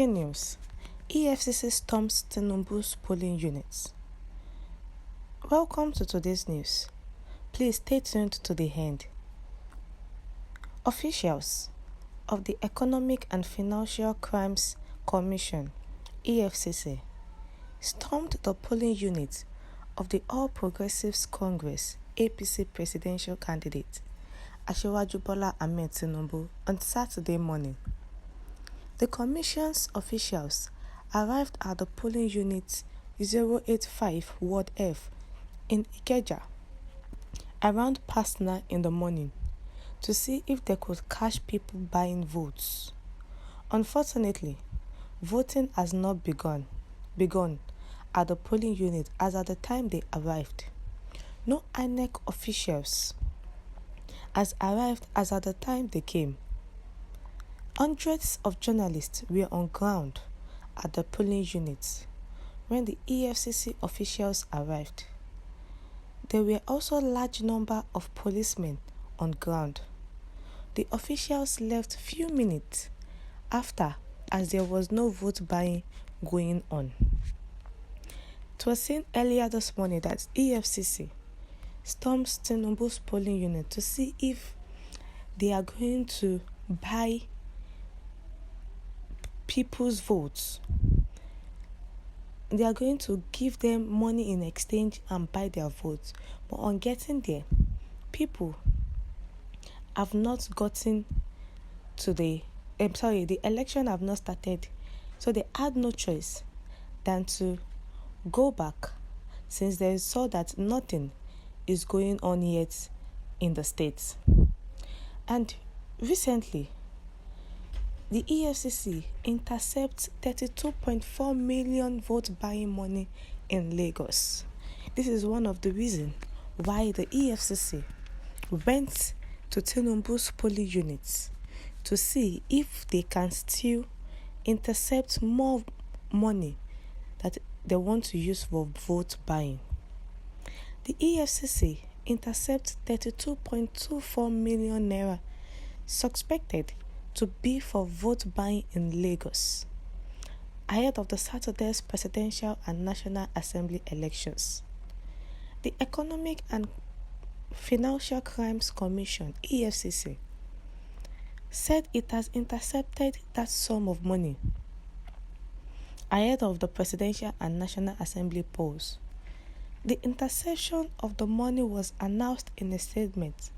Breaking news: Efcc storms Tinubus polling units. Welcome to today's news. Please stay tuned to the end. Officials of the Economic and Financial Crimes Commission (EFCC) stormed the polling unit of the All Progressives Congress (APC) presidential candidate Asiwaju Bola Ahmed Tinubu on Saturday morning. The Commission's officials arrived at the polling unit 085 Ward F in Ikeja around past 9 in the morning to see if they could catch people buying votes. Unfortunately, voting has not begun at the polling unit as at the time they arrived. No INEC officials has arrived as at the time they came. Hundreds of journalists were on ground at the polling units when the EFCC officials arrived. There were also a large number of policemen on ground. The officials left few minutes after as there was no vote buying going on. It was seen earlier this morning that EFCC storms Tinubus polling unit to see if they are going to buy people's votes. They are going to give them money in exchange and buy their votes. But on getting there, people have not gotten to the election have not started. So they had no choice than to go back since they saw that nothing is going on yet in the states. And recently, the EFCC intercepts 32.4 million vote buying money in Lagos. This is one of the reasons why the EFCC went to Tinubus polling units to see if they can still intercept more money that they want to use for vote buying. The EFCC intercepts 32.24 million naira suspected to be for vote buying in Lagos ahead of the Saturday's presidential and National Assembly elections. The Economic and Financial Crimes Commission (EFCC) said it has intercepted that sum of money ahead of the presidential and National Assembly polls. The interception of the money was announced in a statement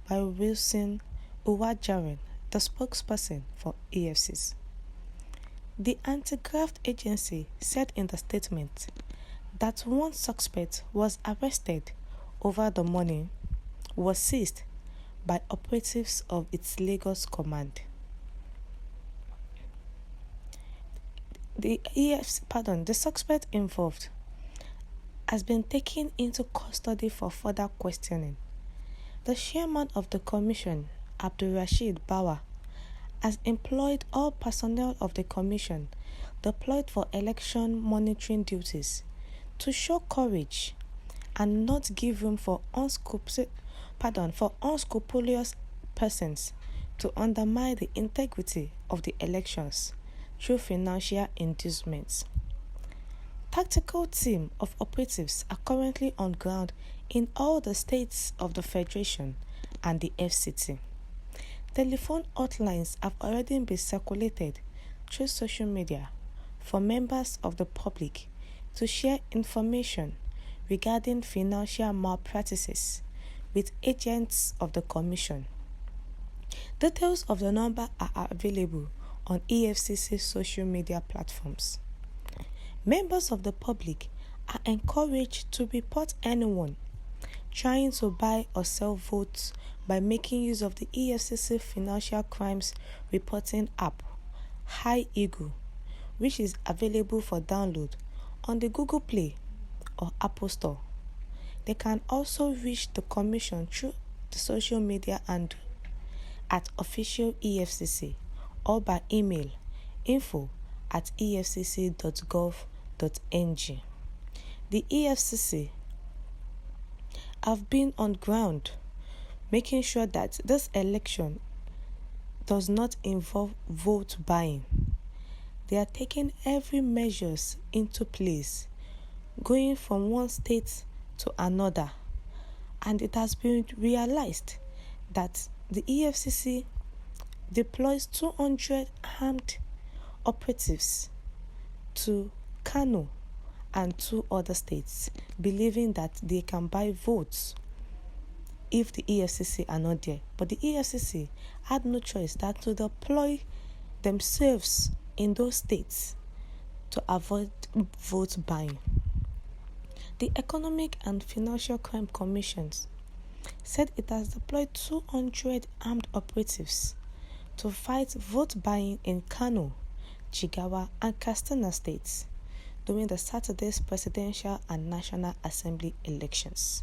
by Wilson Uwajaren, the spokesperson for EFCC. The anti-graft agency said in the statement that one suspect was arrested over the money was seized by operatives of its Lagos command. The suspect involved has been taken into custody for further questioning. The chairman of the commission, Abdulrasheed Bawa, has employed all personnel of the commission deployed for election monitoring duties to show courage and not give room for unscrupulous persons to undermine the integrity of the elections through financial inducements. Tactical team of operatives are currently on ground in all the states of the Federation and the FCT. Telephone hotlines have already been circulated through social media for members of the public to share information regarding financial malpractices with agents of the Commission. Details of the number are available on EFCC social media platforms. Members of the public are encouraged to report anyone trying to buy or sell votes by making use of the EFCC Financial Crimes Reporting app, High Eagle, which is available for download on the Google Play or Apple Store. They can also reach the Commission through the social media and at official EFCC or by email info@efcc.gov.ng. The EFCC have been on ground making sure that this election does not involve vote buying. they are taking every measures into place, going from one state to another. And it has been realized that the Efcc deploys 200 armed operatives to Kano and 2 other states, believing that they can buy votes if the Efcc are not there. But the Efcc had no choice than to deploy themselves in those states to avoid vote buying. The Economic and Financial Crime Commissions said it has deployed 200 armed operatives to fight vote buying in Kano, Jigawa, and Katsina states during the Saturday's presidential and National Assembly elections.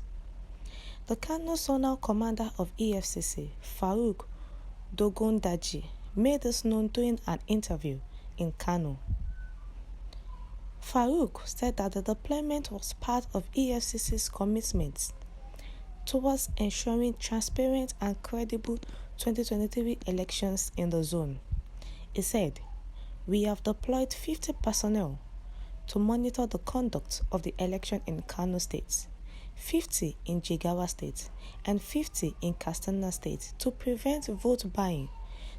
The Kano Zonal Commander of Efcc, Frāùd Dogondaji, made this known during an interview in Kano. Frāùd said that the deployment was part of Efcc's commitment towards ensuring transparent and credible 2023 elections in the zone. He said, "We have deployed 50 personnel to monitor the conduct of the election in Kano State, 50 in Jigawa State, and 50 in Katsina State to prevent vote buying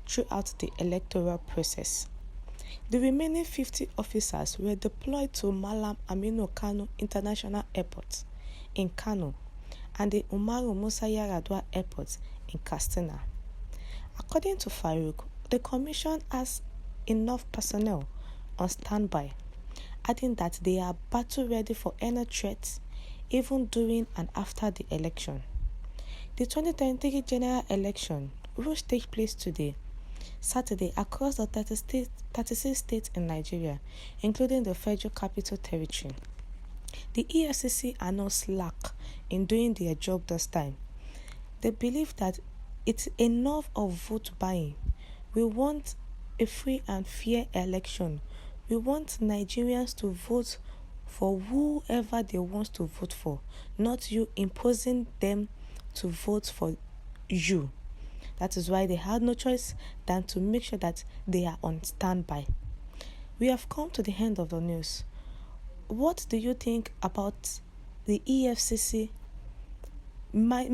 throughout the electoral process." The remaining 50 officers were deployed to Malam Aminu Kano International Airport in Kano and the Umaru Musa Yar'Adua Airport in Katsina. According to Frāùd, the commission has enough personnel on standby, adding that they are battle ready for any threats even during and after the election. The 2023 general election will take place today, Saturday, across the 36 states in Nigeria, including the Federal Capital Territory. The Efcc are not slack in doing their job this time. They believe that it's enough of vote buying. We want a free and fair election. We want Nigerians to vote for whoever they want to vote for, not you imposing them to vote for you. That is why they had no choice than to make sure that they are on standby. We have come to the end of the news. What do you think about the Efcc? What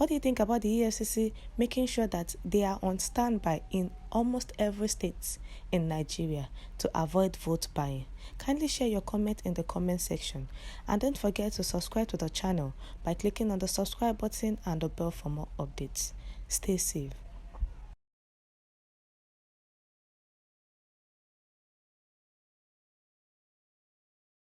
do you think about the Efcc making sure that they are on standby in almost every state in Nigeria to avoid vote buying? Kindly share your comment in the comment section, and don't forget to subscribe to the channel by clicking on the subscribe button and the bell for more updates. Stay safe.